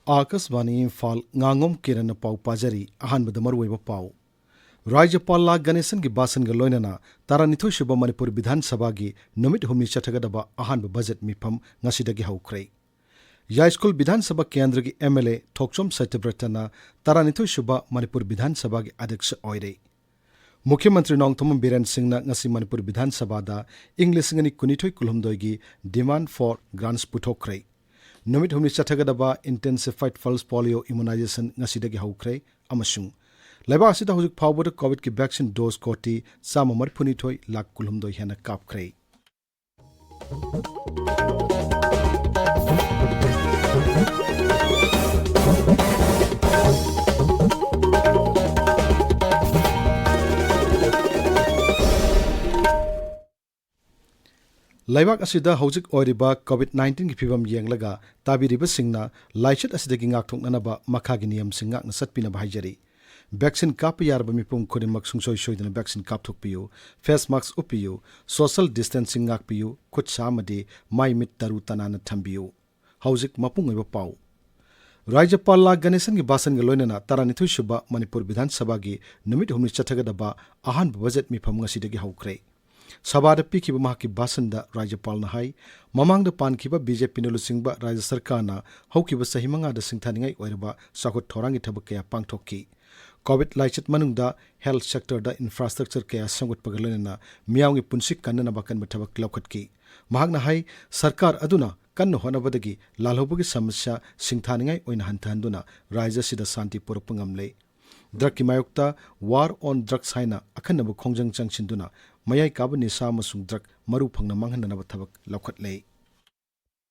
Akashvani Imphal Ngangom Kiran पाउ पाजरी अहानबद मरुवैब पाउ राज्यपाल ला गणेशन की बासन ग लोइनना तारानिथोय सुब मणिपुर विधान सभा की नुमित हुमनी चथगदब अहानब बजट मिफम ngasiदगी हौख्रै यास्कुल विधान सभा केंद्र की एमएलए थोक्चोम सत्यव्रतना तारानिथोय सुब मणिपुर विधान सभा की अध्यक्ष ओइरे मुख्यमंत्री नोंगथोम बीरेन सिंह ngasi मणिपुर विधान सभा दा इंग्लिश कुनिथोय कुलहमदोय की डिमांड फॉर ग्रांट्स पुथोख्रै नुमित हुमनी चथगदब इंटेंसिफाइड पल्स पोलियो इम्यूनाइजेशन ngasiदगी हौख्रै अमसुंग लेबा असिदा हुजुक फावबद कोविड की वैक्सीन डोज कोटी साम मरफुनिथोय लाख कुलहमदोय हेना कापख्रै लैबाक असिदा हौजिक ओइरिबा कोविड-19 की फिवम येंगलगा ताबिरिबा सिंगना लाइचत असिदगी ngakthoknanaba मखागी नियम सिंग ngakna satpina bahajari वैक्सीन काप यारब मिपुम खुदिमक सुंगसोय सोयदन वैक्सीन कापथोकपियु फेस मास्क उपियु सोशल डिस्टेंसिंग ngakपियु खुद सामदे माइ मिट तरु तनाना थंबियु हौजिक मपुंगैब पाउ राज्यपाल ला गणेशन की बासन ग लोइनना तारानिथोय सुब मणिपुर विधान सभा की नुमित हुमनी चथगदब अहानब बजट मिफम ngasiदगी हौख्रै सभा पीखिब महाकी बासन राज्यपाल हाई ममांग पानखिब बीजेपी लुचिंब राज्य सरकार हौखिब सही मंगा सिंथानिंगै ओइरबा साखुत थौरांगी थबक कया पांगथोकी कोविड लाइचत मनुंगदा हेल्थ सेक्टर इंफ्रास्ट्रक्चर कया संगुटपग लोइनना मियावंगी पुंसिक कन्ननबा कन्ब थबक लौखटकी महाकना हाई सरकार अदुना कन्न होनबदगी लालहौबगी समस्या सिंथानिंगै ओइना हंथहंदुना राज्य सिदा शांति पुरप ngamle ड्रग की मायोक्ता वार ऑन ड्रग्स हाइना अखन्नब खोंजंग चंगसिंदुना मयाई काब निसा अमसुंग ड्रग मरु फंगना मांगहननब थबक लौखटले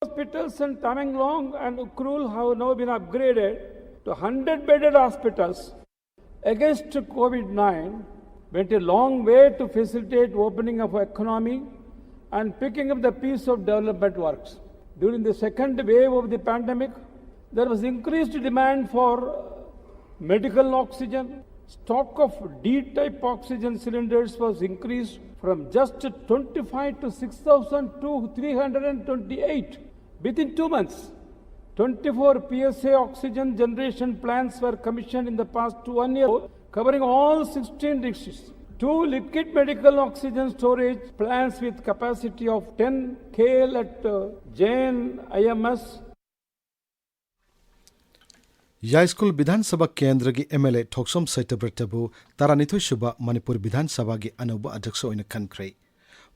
Hospitals in Tamenglong and Ukrul have now been upgraded to 100-bedded hospitals. Against COVID-19 went a long way to facilitate opening of economy and picking up the pace of development works. During the second wave of the pandemic, there was increased demand for medical oxygen. Stock of D-type oxygen cylinders was increased from just 25 to 6,000 to 328 within 2 months. 24 PSA oxygen generation plants were commissioned in the past 1 year, covering all 16 districts. 2 liquid medical oxygen storage plants with capacity of 10 KL at Jain IMS. यास्कुल विधानसभा केंद्र की MLA थोक्सोम सैतब्रतबु तारानिथोय सुब मणिपुर विधानसभा की अनौब अध्यक्ष ओइना खनख्रै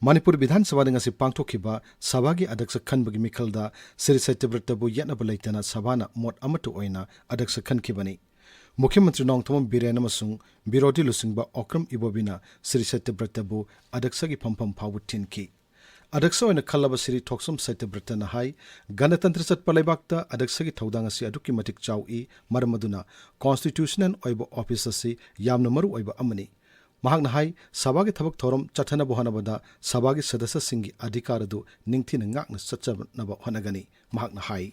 मणिपुर विधानसभा ngasi पांगथोखिबा सभा की अध्यक्ष खनबगी मिखलदा श्री सैतब्रतबु यनब लैतना सभाना मोट अमटु ओइना अध्यक्ष खनखिबनी मुख्यमंत्री नोंगथोम बीरेन अमसुंग विरोधी लुसिंगबा ओक्रम इबोबिना श्री सैतब्रतबु अध्यक्ष की फमफम फावु थिनखि अध्यक्ष ओइना खल्लब श्री थोक्सोम सैतब्रतना हाई गणतंत्र चटप लैबाकता अध्यक्ष की थौदांग असि अदुकी मतिक चाउई मरमदुना कॉन्स्टिट्यूशनल ओइब ऑफिस असि यामना मरु ओइब अमनी महाकना हाई सभा की थबक थोरम चथनब होनबदा सभा की सदस्य सिंगी अधिकार अदु निंगथिन ngakna सच्चबनब होनगनी महाकना हाई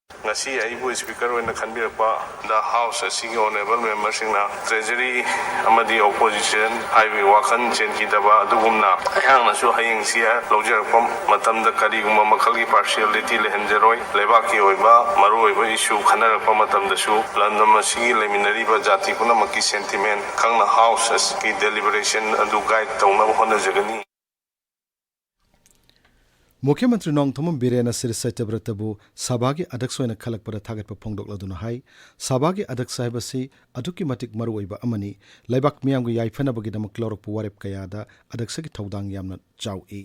ngasi aibu speaker oina khanbirpa the house asigi honorable members singna treasury amadi opposition highway wakhan chenki daba adugumna ayangna su hayeng sia lawjarpam matamda kariguma makhalgi partiality lehenjeroi lebaki oiba maru oiba issue khanarpa matamda su landam asigi leminari ba jati kuna maki sentiment khangna house asigi deliberation adu guide tawna hona jagani मुख्यमंत्री नोंगथोम बीरेन श्री सैतब्रतबु सभा की अध्यक्ष ओइना खलकपर थागतप फोंदोकलदुना high सभा की अध्यक्ष हाइबसि अदुकी मतिक मरु ओइबा अमनी लैबाक मियामगु याइफनबगिदमक लौरप वारेप कयादा अध्यक्ष की थौदांग यामना चाउई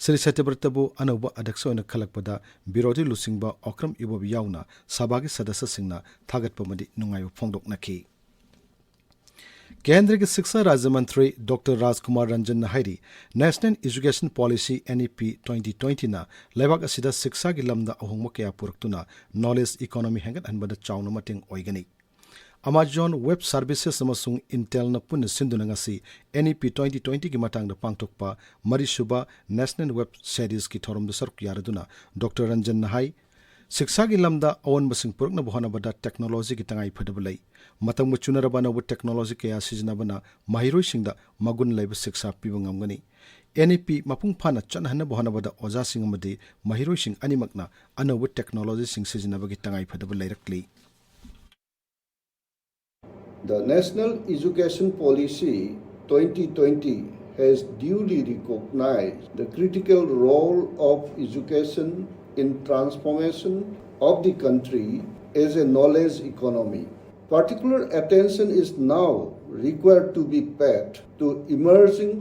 श्री सैतब्रतबु अनौब अध्यक्ष ओइना खलकपदा विरोधी लुसिंगबा ओक्रम इबोबि याउना सभा की सदस्य सिंगना थागतपमदि नुंगाइब फोंदोकनखि केंद्र के शिक्षा राज्य मंत्री डॉक्टर राजकुमार रंजन हाइरी नेशनल एजुकेशन पॉलिसी NEP 2020 ना लेबाक असिदा शिक्षा की लमदा अहोंगम कया पुरक्तुना नॉलेज इकोनॉमी हेंगत हनबदा चाउना मटिंग ओइगनी अमेजॉन वेब सर्विसेस अमसुंग इंटेल न पुन सिंधुना ngasi NEP 2020 की मतंग पांगथोकपा मरिसुबा नेशनल वेब सीरीज की थोरम सरक यारदुना डॉक्टर रंजन हाई शिक्षा की लमदा अवन बसिंग पुरकना बहनबदा टेक्नोलॉजी की तंगाई फदबलई मतंग चुनरबा नव टेक्नोलॉजी कया सिजनबना महिरोइसिंगदा मगुन लैब शिक्षा पीब ngamgani NEP mapung phana chanhanna bhonabada oja sing amadi mahiroi sing animakna anawu technology sing sizinabagi tangai phadaba leirakli. The National Education Policy 2020 has duly recognized the critical role of education in transformation of the country as a knowledge economy. Particular attention is now required to be paid to emerging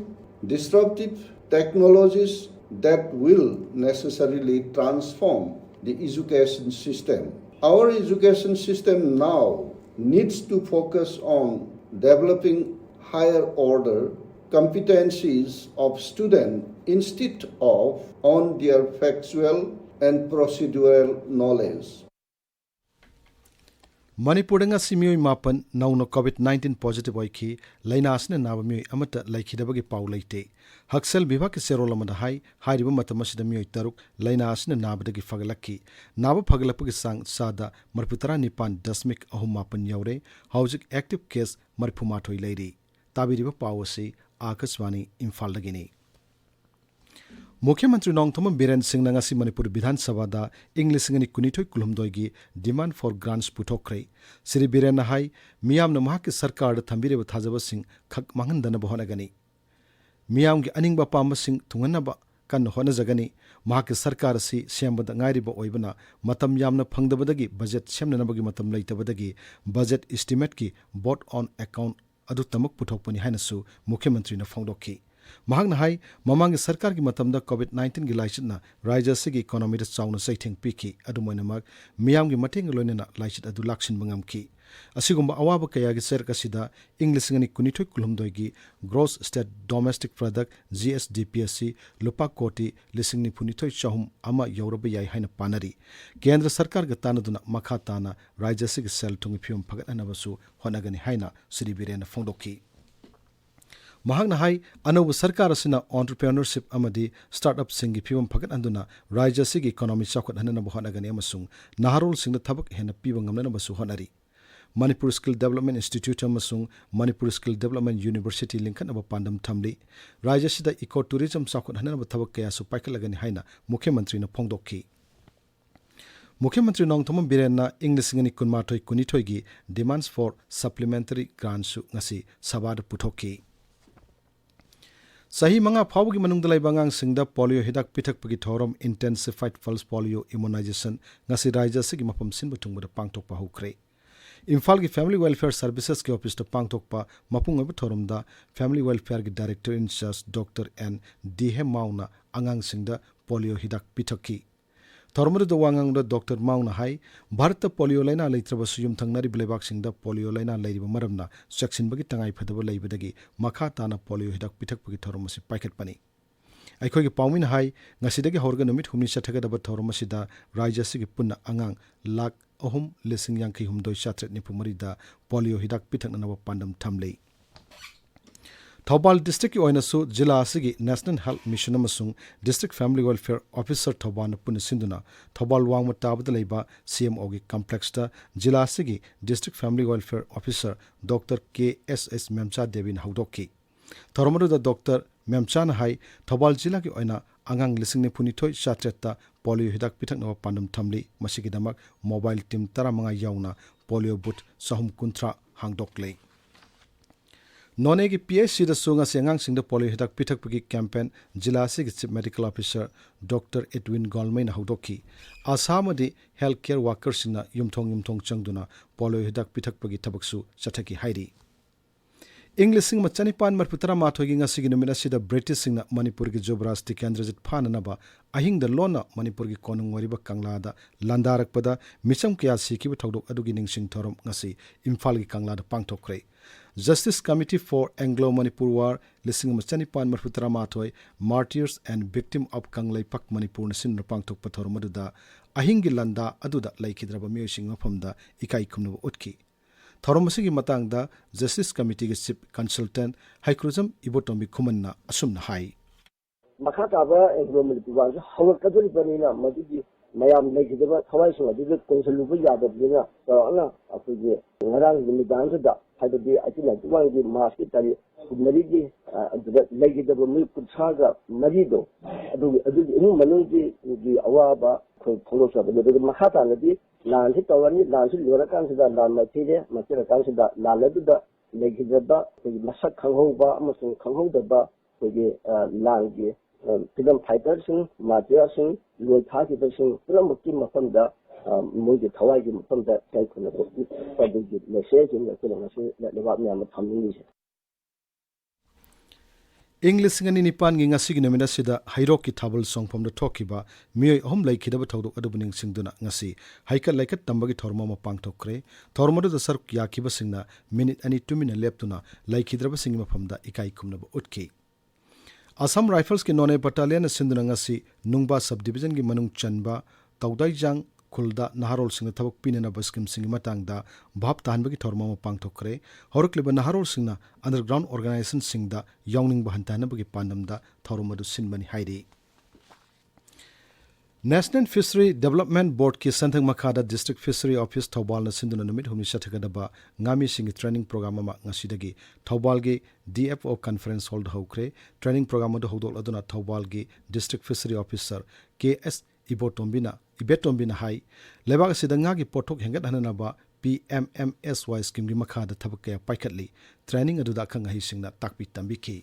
disruptive technologies that will necessarily transform the education system. Our education system now needs to focus on developing higher order competencies of students instead of on their factual and procedural knowledge. Manipuranga simioi mapan nauno COVID-19 positive oiki lainasne nabamioi amata laikhidabagi pau leite haksel bibha ke serol amada hai hairiba matamasida mioi taruk lainasne nabadagi fagalaki naba fagalapagi sang sada marputara nipan dasmik ahum mapan yaure haujik active case marpumathoi leiri tabiriba pau ase akaswani Imphal dagini. मुख्यमंत्री नोंगथोम बीरेन सिंह नंगासी मणिपुर विधानसभा दा English सिंगनी कुनिथोय कुलुमदोयगी demand for grants पुथोखरे श्री बीरेन हाई मियाम न महाके सरकार थंबिरे थाजब सिंह खक मांगनदन बहनगनी मियाम की अनिंगबा पाम सिंह थुंगनबा कन होनजगनी महाके सरकार सी सेमबद ngairiba oibana matam yamna phangdabadagi budget semnanabagi matam leitabadagi budget estimate ki vote on account adu tamak puthokpani hainasu मुख्यमंत्री न फोंदोखी महागना हाई ममांग सरकार की मतमदा COVID-19 की लाइचितना राज्य से की इकोनॉमी दा चाउना सैथेंग पीकी अदुमोइनमक मियाम की मटेंग लोइनना लाइचित अदु लाक्सिन बंगमकी असिगुम्बा अवाब कया की सरक असिदा English ngani kunithoi kulumdoi gi gross state domestic product GSDPSC lupa koti lising ni punithoi chahum ama yoraba yai haina panari केंद्र सरकार ga tanaduna makha tana राज्य से की सेल थुंग फियम फगत अनबसु होनगनि हाइना श्री बीरेन फोंदोकी महागना हाई अनौब सरकार असिना एंटरप्रेन्योरशिप अमदी स्टार्टअप सिंगी फिवम फगत अंदुना राज्य सिगी इकोनॉमी चौकट हननब होनगनि अमसुंग नाहरोल सिंग थबक हेन पीब ngamnanabsu honari Manipur Skill Development Institute अमसुंग Manipur Skill Development University लिंखनब पांडम थमली राज्य सिदा इको टूरिज्म चौकट हननब थबक कयासु पाइखलगनि हाइना मुख्यमंत्री न फोंदोखी मुख्यमंत्री नोंगथोम बीरेन इंग्लिश सिंगनी कुनमाथोय कुनिथोयगी demands for supplementary grants ngasi सवाद पुथोकी सही मंगा फावगी मनुंग लाइबांगांग सिंगदा पोलियो हिदाक पिथकपगी थौरम intensified pulse polio immunisation ngasi राज्य सिगी मफम सिनबु थुंगबदा पांगथोकपा हुख्रे इम्फाल की फैमिली वेलफेयर सर्विसेज के ऑफिस दा पांगथोकपा मपुंग अब थौरमदा फैमिली वेलफेयर की डायरेक्टर इंचार्ज डॉक्टर एन डीहे माउना अंगांग सिंगदा पोलियो हिदाक पिथककी थौरमदु द वांगांग डॉक्टर माउना हाई भारत पोलियो लाइना लेत्रबसु युमथंगनारि ब्लेबाक सिंगदा पोलियो लाइना लेरिबा मरमना चेक्सिनबगी तंगाई फदब लेबदगी मखा ताना पोलियो हिदाक पिथकपगी थौरमसि पाइखतपनी अखोगी पाउमिन हाई ngasiदगी हौरगा नुमित हुमनि चथगदब थौरमसिदा राज्य सिगी पुन्ना अंगांग लाख अहुम लिसिंग यांखै हुमदोय सात्रेट निपुमरिदा पोलियो हिदाक पिथकननब पांडम थमले थौबाल डिस्ट्रिक्ट की ओइनसु जिला असिगी नेशनल हेल्थ मिशन अमसुंग डिस्ट्रिक्ट फैमिली वेलफेयर ऑफिसर थौबान पुन सिंधुना थौबाल वांगम ताबद लेबा CMO की कॉम्प्लेक्स दा जिला असिगी district family welfare officer doctor KSS Memcha देविन हौदोकी थौरमदु दा डॉक्टर मेमचा हाई थौबाल जिला की ओइना अंगांग लिसिंग ने पुनिथोय सात्रेता पोलियो हिदाक पिथकनब पांडम थमली मसिगिदमक मोबाइल टीम 15 याउना पोलियो बूथ सहम कुंथ्रा हांगदोकले नोने की PHC दा सुंगा सेंगांग सिंग दा पोलियो हिदाक पिथकपगी कैंपेन जिला से chief medical officer doctor Edwin Golmei हौदोकी आसामदी हेल्थ केयर वर्कर्स सिंगना युमथोंग चंगदुना पोलियो हिदाक पिथकपगी थबकसु चथकी हाइरी इंग्लिश सिंग मचनिपान मरपुतरा माथोगी ngasi नुमिना सिदा ब्रिटिश सिंगना मणिपुर की जोब्रास्ति केंद्रजित फाननबा अहिंग द लोना मणिपुर की कोनुंग वरिबा कंगलादा लंदारकपदा मिचम कया सिकिबा थौदोक अदुगी निंगसिंग थौरम ngasi इम्फाल की कंगलादा पांगथोखरे Justice Committee for Anglo-Manipur War lising machanipan marputra mathoi Martyrs and Victim of Kanglaipak Manipur nasin rapangthok pathormaduda ahingi landa aduda laikhidraba miyosing mafamda ikai khumnaba utki thoromasi gi matangda Justice Committee gi Chief Consultant Haikruzam Ibotombi Khumanna asumna hai makha taba Anglo-Manipur War hawakaduri banina madigi mayam legidaba thawaisu adu konsalubu yadabina ana apuji ngarang nimidan da hadbi ajina tuwangi maski tari marigi legidaba mi kutsaga marido adu manungi di awaba kholosa badu mahata nadi lansi tawani lansi lorakan sida lan matire matira kan sida laladu da legidaba masak khanghoba amasung khanghodaba kogi langi freedom fighters matira loi thakibasing puramukki mafamda mogi thawai gi mafamda kai khuna ko padugi message ni ko ngasi lewat myam thamni English ngani nipan ngi ngasi gi nomina sida hairok ki thabal song from the talkiba mioi hom lai khidaba thawdok adubuning singduna ngasi haikal laikat tambagi thorma ma pangthokre thormadu da sark yakiba singna minute ani 2 minute leptuna laikhidraba singi mafamda ikai khumnaba utki Assam Rifles ki none battalion sinduna ngasi nungba subdivision gi manung chanba tawdaijang khulda naharol singna thabak pinena baskim singi matangda bhap tahanbagi thorma ma pangthokre horokliba naharol singna underground organization singda yawning bahantana bagi pandamda thormadu sinbani hairi National Fishery Development Board ki santhang makhada District Fishery Office Thobal na sinduna numit humni sathakadaba ngami singi training program ma ngasidagi Thobal gi DFO conference hold haukre training program do hodol aduna Thobal gi District Fishery Officer KS Ibetombina hai lebak sidanga gi pothok hengat hanana PMMSY scheme gi makhada thabak ya paikatli training aduda khang hi singna takpi tambiki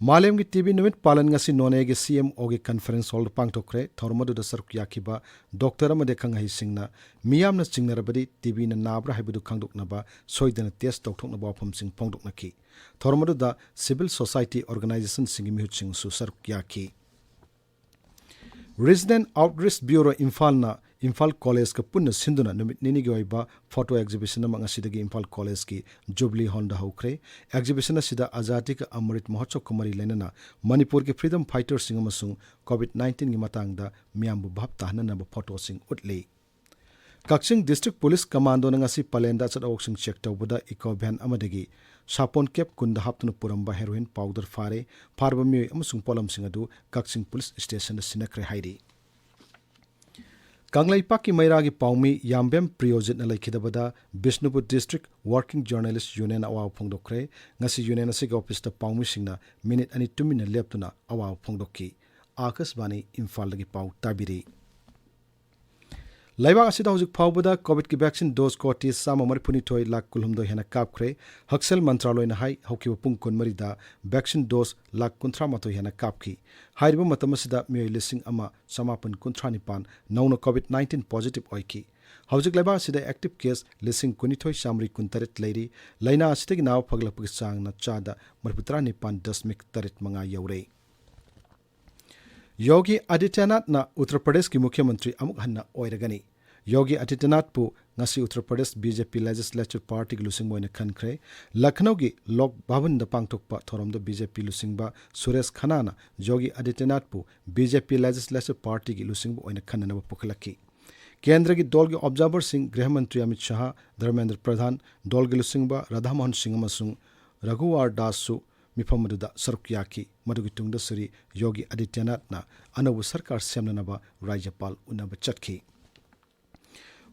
Malem gi TV numit palan ngasi none gi CMO gi conference hold pangtokre thormadu da saruk yakiba doctor amade khang hi singna miyam na chingnarabadi TV na nabra haibudu khangdok naba soidana test tokthok na ba phom sing pongdok naki thormadu da civil society organization singi mi huching su saruk yaki Resident Outreach Bureau Imphal College ka punna sinduna numit nini gi oiba photo exhibition ma ngasidagi Imphal College ki Jubilee Honda haukre exhibition sida Azadi ka Amrit Mahotsav kumari lenana Manipur ki freedom fighters sing amasung COVID-19 gi matangda miyambu bhap tahnana ba photo sing utli Kakching District Police Commando na ngasi palenda chat auction check tawbada eco van amadagi sapon cap kunda haptunu puramba heroin powder farba mi amasung polam singadu Kakching Police Station da sinakre haidi Kanglai Paki Mairagi Paumi Yambem Priyojit na laikidabada Bishnupur District Working Journalist Union awaw phongdokre ngasi union asig office ta Paumi singna minute ani 2 minute leptuna awaw phongdokki Akasbani Imphal lagi pau tabiri Laibak asida hojik phawbada COVID ki vaccine dose ko ti sama marphuni thoi lakh kulhumdo hena kapkhre Haksel Mantraloy na hai hokiwa pung konmari da vaccine dose lakh kunthra mato hena kapki hairiba matamasida mioi lising ama samapun kunthra nipan nauna COVID-19 positive oiki hojik laibak asida active case lising kunithoi samri kuntaret leiri laina asitagi naw phaglapag sang na chada marputra nipan 10.3 yaure Yogi Adityanath na Uttar Pradesh ki Mukhyamantri amuk hanna oiragani. Yogi Adityanath pu ngasi Uttar Pradesh BJP Legislature Party ki lusing moina khankre. Lucknow ki Lok Bhavan da pangthokpa thorom do BJP lusingba Suresh Khanna na Yogi Adityanath pu BJP Legislature Party ki lusing moina khanna ba pukhlaki. Kendra ki dol ki observer sing Grih Mantri Amit Shah, Dharmendra Pradhan, dol ki lusingba Radha Mohan Singh amasung Raghuwar Das su Mipamaduda Sarukyaki Madugi Tungda Suri Yogi Adityanath na Anabu Sarkar Semnanaba Rajapal Unaba Chatki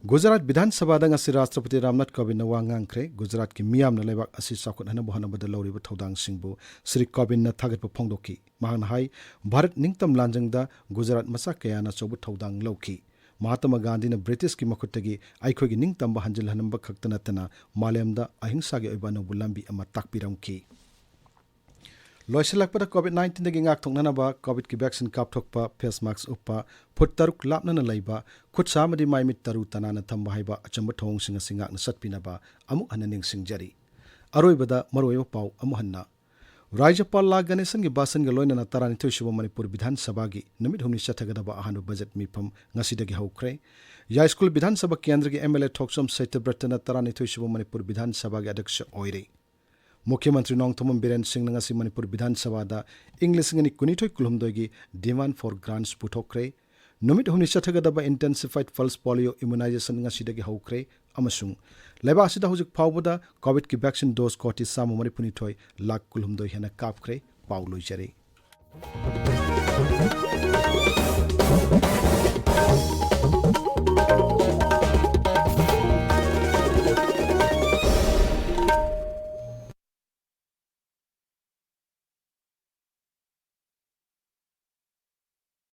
Gujarat Bidhan Sabha da ngasi Rashtrapati Ramnath Kovind na wangangkre Gujarat ki miyam na lebak asi sakut hana bohana bada lauri ba thodang singbu Sri Kovind na thagat pa phongdoki mahang hai Bharat ningtam lanjang da Gujarat masa kaya na chobu thodang lauki Mahatma Gandhi na British ki makuttagi aikhogi ningtam ba hanjil hanamba khaktana tana malemda ahingsa ge oiba no bulambi ama takpiramki Loisalakpada COVID-19 dagi ngak thoknana ba COVID ki vaccine kap thokpa face mask uppa phut taruk lapnana laiba khut samadi maimit taru tanana thamba haiba achamba thong singa singak na satpina ba amuk hananing singjari aroibada maroiba pau amuhanna Rajapal La Ganesan gi basan ga loina na tarani thoishuba Manipur Bidhan Sabha gi namit humni chathagada ba ahanu budget mipam ngasi dagi haukre ya school Bidhan Sabha kendra gi MLA Thoksom Saityabrata na tarani thoishuba Manipur Bidhan Sabha gi adyaksha oire Mukhyamantri Nongthomam Biren Singh na ngasi Manipur Bidhan Sabha da English ngani kunithoi kulhumdoi gi demand for grants puthokre numit humni chathagada ba intensified pulse polio immunization ngasi dagi haukre amasung leba asida hojik phawbada COVID ki vaccine dose koti samu mari punithoi lakh kulhumdoi hena kapkhre pauloi jare